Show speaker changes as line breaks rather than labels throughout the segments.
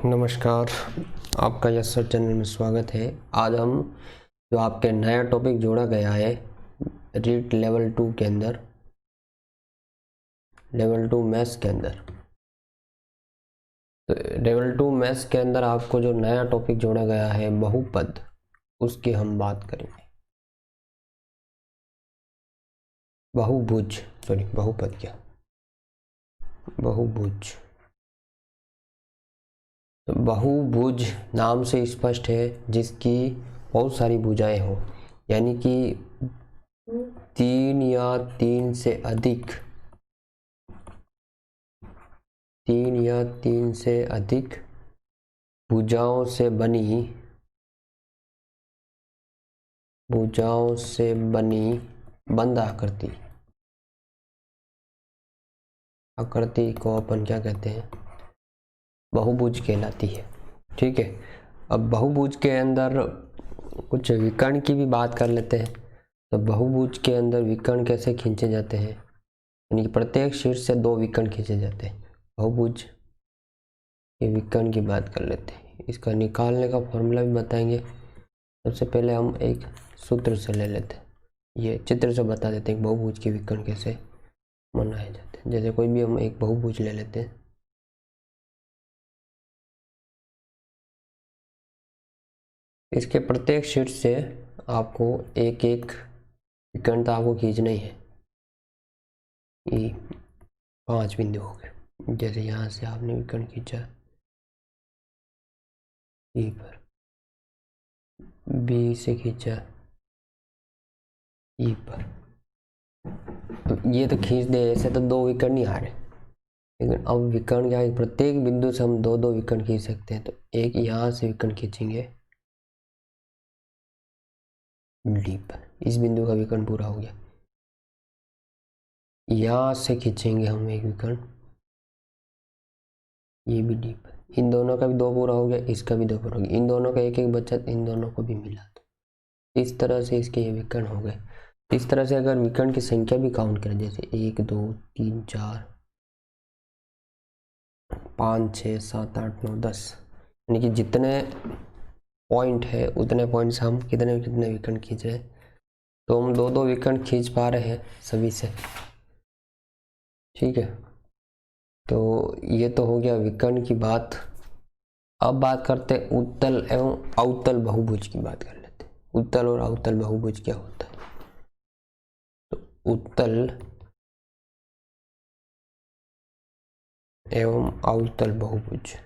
नमस्कार, आपका yes sir channel में स्वागत है। आज हम जो आपके नया टॉपिक जोड़ा गया है रीट लेवल 2 के अंदर, लेवल 2 मैथ्स के अंदर, तो लेवल 2 मैथ्स के अंदर आपको जो नया टॉपिक जोड़ा गया है बहुपद, उसकी हम बात करेंगे। बहुभुज, सॉरी बहुपद क्या, बहुभुज। तो बहुभुज नाम से स्पष्ट है जिसकी बहुत सारी भुजाएं हो, यानी कि 3 या 3 से अधिक, 3 या 3 से अधिक भुजाओं से बनी बंद आकृति को अपन क्या कहते हैं, बहुभुज कहलाती है। ठीक है, अब बहुभुज के अंदर कुछ विकर्ण की भी बात कर लेते हैं। तो बहुभुज के अंदर विकर्ण कैसे खींचे जाते हैं, यानी कि प्रत्येक शीर्ष से 2 विकर्ण खींचे जाते हैं। बहुभुज के विकर्ण की बात कर लेते हैं, इसका निकालने का फॉर्मूला भी बताएंगे। सबसे पहले हम एक सूत्र से ले लेते हैं, ये चित्र से बता देते हैं बहुभुज के विकर्ण कैसे बनाए जाते हैं। जैसे कोई भी हम एक बहुभुज ले लेते हैं, इसके प्रत्येक शीर्ष से आपको एक एक विकर्ण तो आपको खींचना ही है। ये 5 बिंदु हो गए। जैसे यहाँ से आपने विकर्ण खींचा ई पर, बी से खींचा ई पर, तो ये तो खींच दे, ऐसे तो 2 विकर्ण नहीं आ रहे। लेकिन अब विकर्ण क्या है, प्रत्येक बिंदु से हम 2-2 विकर्ण खींच सकते हैं। तो एक यहाँ से विकर्ण खींचेंगे डी पर, इस बिंदु का विकर्ण पूरा हो गया। यहाँ से खींचेंगे हम एक विकर्ण, ये भी डी पर, इन दोनों का भी 2 पूरा हो गया, इसका भी 2 पूरा हो गया, इन दोनों का एक एक बचा, इन दोनों को भी मिला। तो इस तरह से इसके ये विकर्ण हो गए। इस तरह से अगर विकर्ण की संख्या भी काउंट करें, जैसे 1 2 3 4 5 6 7 8 9 10, यानी कि जितने पॉइंट है उतने पॉइंट से हम कितने कितने विकर्ण खींच रहे हैं। तो हम 2-2 विकर्ण खींच पा रहे हैं सभी से। ठीक है, तो ये तो हो गया विकर्ण की बात। अब बात करते हैं उत्तल एवं अवतल बहुभुज की बात कर लेते हैं। उत्तल और अवतल बहुभुज क्या होता है? तो उत्तल एवं अवतल बहुभुज,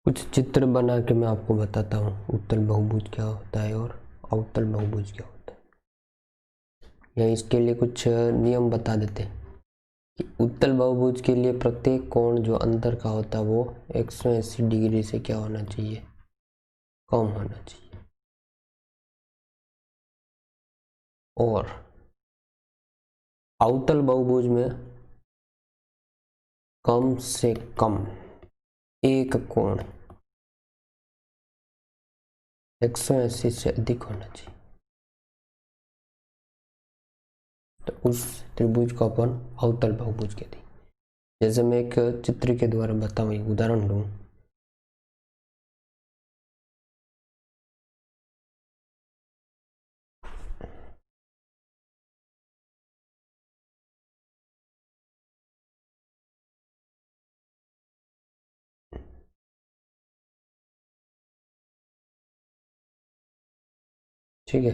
कुछ चित्र बना के मैं आपको बताता हूँ उत्तल बहुभुज क्या होता है और अवतल बहुभुज क्या होता है। या इसके लिए कुछ नियम बता देते हैं कि उत्तल बहुभुज के लिए प्रत्येक कोण जो अंदर का होता है वो 180 डिग्री से क्या होना चाहिए, कम होना चाहिए। और अवतल बहुभुज में कम से कम एक कोण 180 से अधिक होना चाहिए। तो उस त्रिभुज को अपन अवतल बहुभुज कहते हैं। जैसे मैं एक चित्र के द्वारा बताऊं, एक उदाहरण लूं। ठीक है,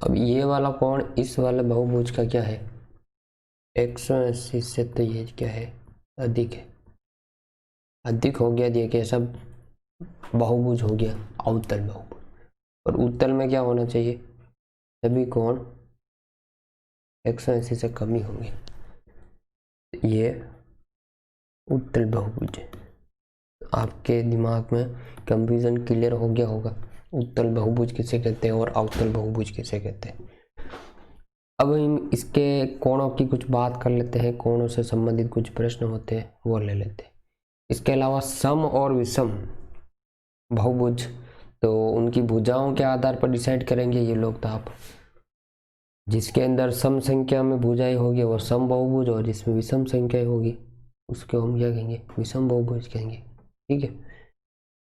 अब ये वाला कोण इस वाले बहुभुज का क्या है, 180 से, तो ये क्या है, अधिक है। अधिक हो गया, ये कैसा बहुभुज हो गया, अवतल बहुभुज। और उत्तल में क्या होना चाहिए, सभी कोण 180 से कम ही होंगे। ये उत्तल बहुभुज है। आपके दिमाग में कंफ्यूजन क्लियर हो गया होगा, उत्तल बहुभुज किसे कहते हैं और अवतल बहुभुज किसे कहते हैं। अब हम इसके कोणों की कुछ बात कर लेते हैं, कोणों से संबंधित कुछ प्रश्न होते हैं वो ले लेते हैं। इसके अलावा सम और विषम बहुभुज, तो उनकी भुजाओं के आधार पर डिसाइड करेंगे ये लोग। तो आप जिसके अंदर सम संख्या में भुजाएं होगी वो सम बहुभुज, और जिसमें विषम संख्या होगी उसको हम क्या कहेंगे, विषम बहुभुज कहेंगे। ठीक है,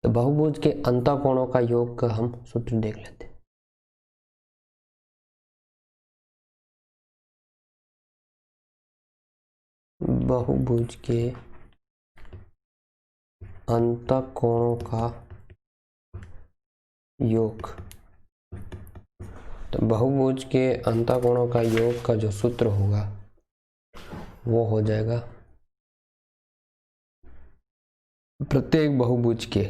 तो बहुभुज के अंतःकोणों का योग का हम सूत्र देख लेते हैं। बहुभुज के अंतःकोणों का योग, तो बहुभुज के अंतःकोणों का योग का जो सूत्र होगा वो हो जाएगा प्रत्येक बहुभुज के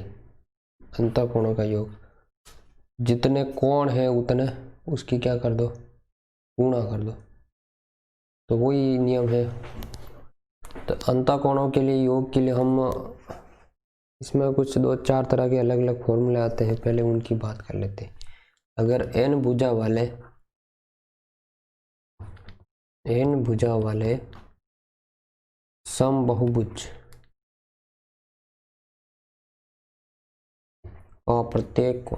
अंतःकोणों का योग, जितने कोण है उतने उसकी क्या कर दो, गुणा कर दो। तो वही नियम है। तो अंतःकोणों के लिए योग के लिए हम इसमें कुछ 2-4 तरह के अलग अलग फॉर्मूले आते हैं, पहले उनकी बात कर लेते हैं। अगर n भुजा वाले सम बहुभुज और प्रत्येक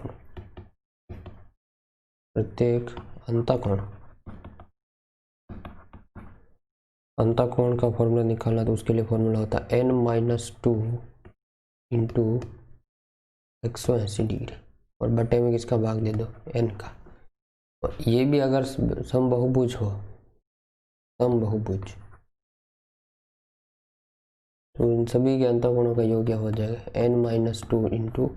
अंतःकोण का फॉर्मूला निकालना, तो उसके लिए फॉर्मूला होता है n-2 इंटू 180 डिग्री और बटे में किसका भाग दे दो, n का। और ये भी अगर सम बहुभुज हो, सम बहुभुज, तो इन सभी के अंतःकोणों का योग क्या हो जाएगा, n-2 इंटू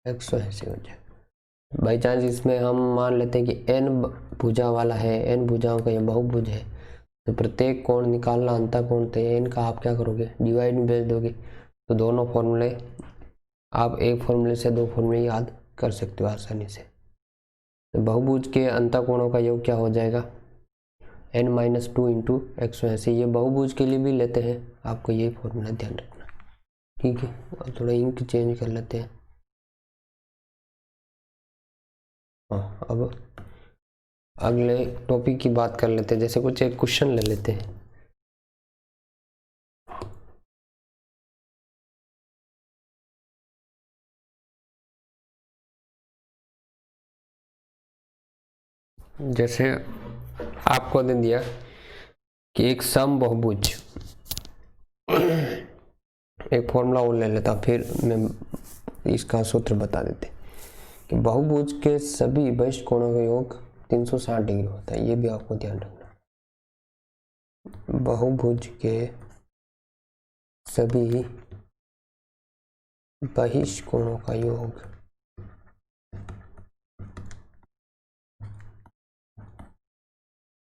180 हो जाएगा। बाई चांस इसमें हम मान लेते हैं कि n भुजा वाला है, n भुजाओं का ये बहुभुज है, तो प्रत्येक कोण निकालना अंतःकोण, तो n का आप क्या करोगे, डिवाइड में भेज दोगे। तो दोनों फॉर्मूले आप एक फॉर्मूले से दो फॉर्मूले याद कर सकते हो आसानी से। तो बहुभुज के अंतःकोणों का योग क्या हो जाएगा, n-2 इंटू 180। ये बहुभुज के लिए भी लेते हैं, आपको ये फॉर्मूला ध्यान रखना। ठीक है, और थोड़ा इंक चेंज कर लेते हैं। हाँ, अब अगले टॉपिक की बात कर लेते हैं, जैसे कुछ एक क्वेश्चन ले लेते हैं। जैसे आपको दे दिया कि एक सम बहुभुज, एक फॉर्मूला और ले लेता फिर मैं इसका सूत्र बता देते कि बहुभुज के सभी बहिष्ठ कोणों का योग 360 डिग्री होता है। ये भी आपको ध्यान रखना। बहुभुज के सभी बहिष्ठ कोणों का योग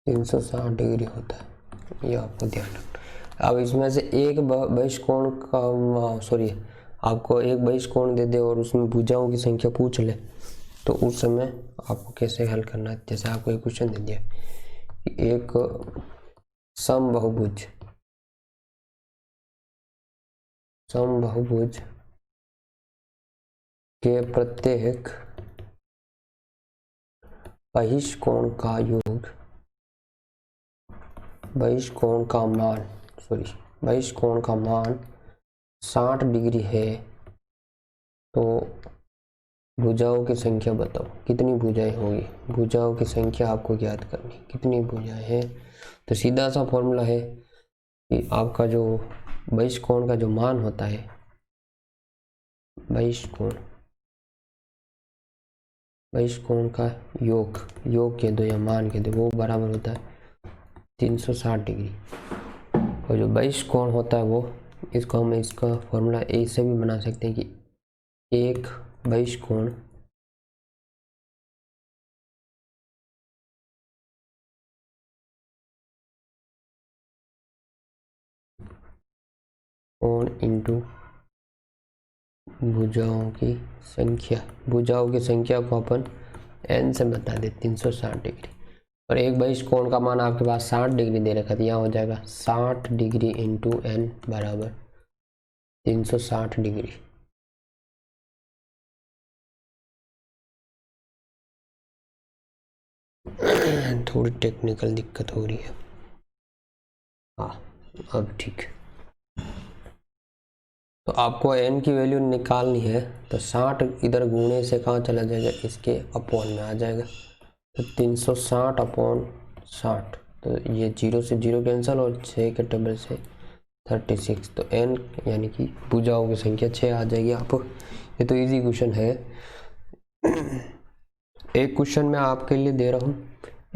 360 डिग्री होता है, ये आपको ध्यान रखना। अब इसमें से एक बहिष्ठ कोण का आपको एक बहिष्ठ कोण दे दे और उसमें भुजाओं की संख्या पूछ ले, तो उस समय आपको कैसे हल करना है। जैसे आपको एक क्वेश्चन दे दिया कि एक सम बहुभुज के प्रत्येक बहिष्ठ कोण का योग, बहिष्ठ कोण का मान 60 डिग्री है, तो भुजाओं की संख्या बताओ, कितनी भुजाएं होगी। भुजाओं की संख्या आपको ज्ञात करनी, कितनी भुजाएं हैं। तो सीधा सा फॉर्मूला है कि आपका जो बहिष्ठ कोण का जो मान होता है, बहिष्ठ कोण का योग कह दो या मान कह दो, वो बराबर होता है 360 डिग्री। और जो बहिष्ठ कोण होता है वो, इसको हम इसका फॉर्मूला ऐसे भी बना सकते हैं कि एक बहिष्ठ कोण इंटू भुजाओं की संख्या को अपन n से बता दे 360 डिग्री। और एक बहिष्ठ कोण का मान आपके पास 60 डिग्री दे रखा था, यहाँ हो जाएगा 60 डिग्री इंटू n बराबर 360 डिग्री। थोड़ी टेक्निकल दिक्कत हो रही है। हाँ, अब ठीक। तो आपको n की वैल्यू निकालनी है, तो 60 इधर गुणे से कहाँ चला जाएगा, इसके अपॉन में आ जाएगा। तो 360/60, तो ये 0 से 0 कैंसिल और 6 के टेबल से 36, तो n यानी कि भुजाओं की संख्या 6 आ जाएगी आपको। ये तो इजी क्वेश्चन है। एक क्वेश्चन मैं आपके लिए दे रहा हूँ,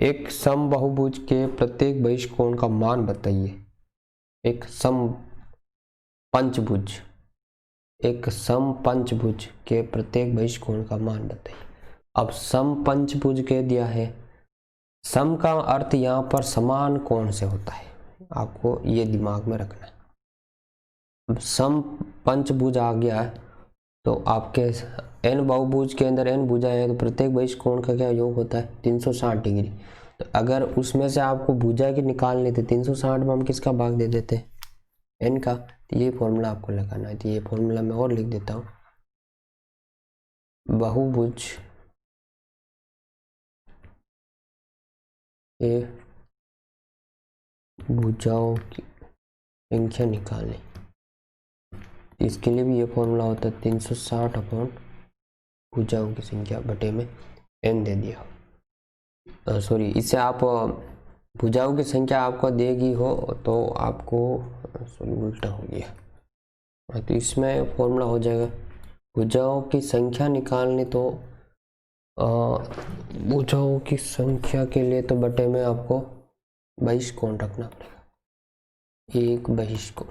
एक समबाहुभुज के प्रत्येक बहिष्कोण का मान बताइए। एक समपंचभुज के प्रत्येक बहिष्कोण का मान बताइए। अब समपंचभुज के दिया है, सम का अर्थ यहाँ पर समान कोण से होता है, आपको ये दिमाग में रखना है। अब सम पंचभुज आ गया है तो आपके n बहुभुज के अंदर n भुजाएं हैं, तो प्रत्येक बहिष्कोण का क्या योग होता है 360 डिग्री। तो अगर उसमें से आपको भुजा की निकालनी थी 360 में हम किसका भाग दे देते हैं n का, तो ये फॉर्मूला आपको लगाना है। तो ये फॉर्मूला मैं और लिख देता हूँ, बहुभुज के भुजाओं की संख्या निकालनी, इसके लिए भी ये फॉर्मूला होता है 360 अपॉन भुजाओं की संख्या बटे में n दे दिया। सॉरी, इससे आप भुजाओं की संख्या आपको देगी हो तो आपको सॉरी उल्टा हो गया, तो इसमें फॉर्मूला हो जाएगा भुजाओं की संख्या निकालनी, तो भुजाओं की संख्या के लिए तो बटे में आपको बहिष्कोण रखना पड़ेगा, एक बहिष्कोण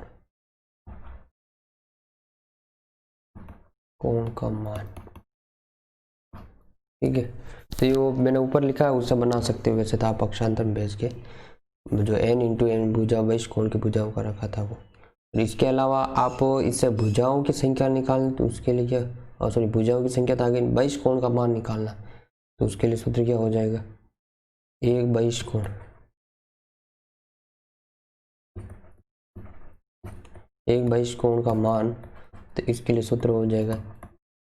कोण का मान, ठीक है। तो ये मैंने ऊपर लिखा है उससे बना सकते हो, वैसे तो आप अक्षांतर में भेज के जो n इंटू n भुजा बहिष्कोण की भुजाओं का रखा था वो। इसके अलावा आप इससे भुजाओं की संख्या निकालनी, तो उसके लिए क्या, सॉरी भुजाओं की संख्या था, आगे बहिष्कोण का मान निकालना, तो उसके लिए सूत्र क्या हो जाएगा, एक बहिष्कोण का मान, तो इसके लिए सूत्र हो जाएगा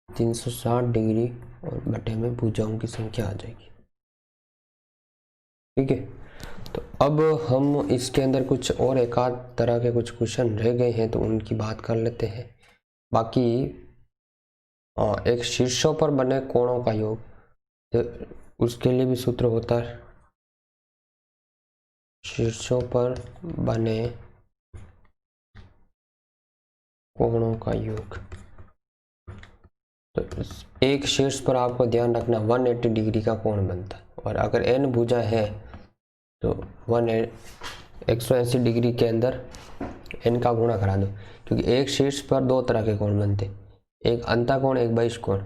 360 डिग्री और बटे में भुजाओं की संख्या आ जाएगी, ठीक है। तो अब हम इसके अंदर कुछ और एक आध तरह के कुछ क्वेश्चन रह गए हैं तो उनकी बात कर लेते हैं। बाकी एक शीर्षों पर बने कोणों का योग, तो उसके लिए भी सूत्र होता है शीर्षों पर बने कोणों का योग। तो एक शीर्ष पर आपको ध्यान रखना 180 डिग्री का कोण बनता है, और अगर n भुजा है तो 180 डिग्री के अंदर n का गुणा करा दो, क्योंकि एक शीर्ष पर दो तरह के कोण बनते हैं, एक अंतःकोण एक बहिष्कोण।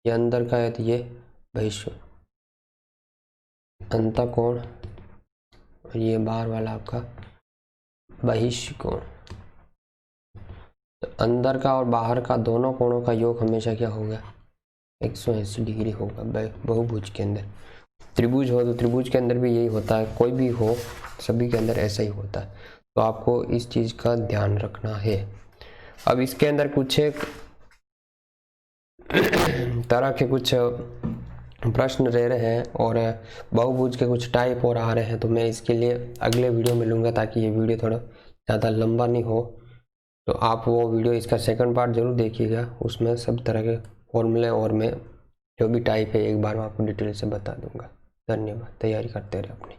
ये अंदर का है तो ये बहिष्कोण, अंतःकोण, और ये बाहर वाला आपका बहिष्कोण। तो अंदर का और बाहर का दोनों कोणों का योग हमेशा क्या होगा 180 डिग्री होगा बहुभुज के अंदर। त्रिभुज हो तो त्रिभुज के अंदर भी यही होता है, कोई भी हो सभी के अंदर ऐसा ही होता है, तो आपको इस चीज़ का ध्यान रखना है। अब इसके अंदर कुछ एक तरह के कुछ प्रश्न रह रहे हैं और बहुभुज के कुछ टाइप और आ रहे हैं, तो मैं इसके लिए अगले वीडियो में लूँगा ताकि ये वीडियो थोड़ा ज़्यादा लंबा नहीं हो। तो आप वो वीडियो इसका सेकंड पार्ट ज़रूर देखिएगा, उसमें सब तरह के फॉर्मूले और मैं जो भी टाइप है एक बार मैं आपको डिटेल से बता दूंगा। धन्यवाद, तैयारी करते रहे अपनी।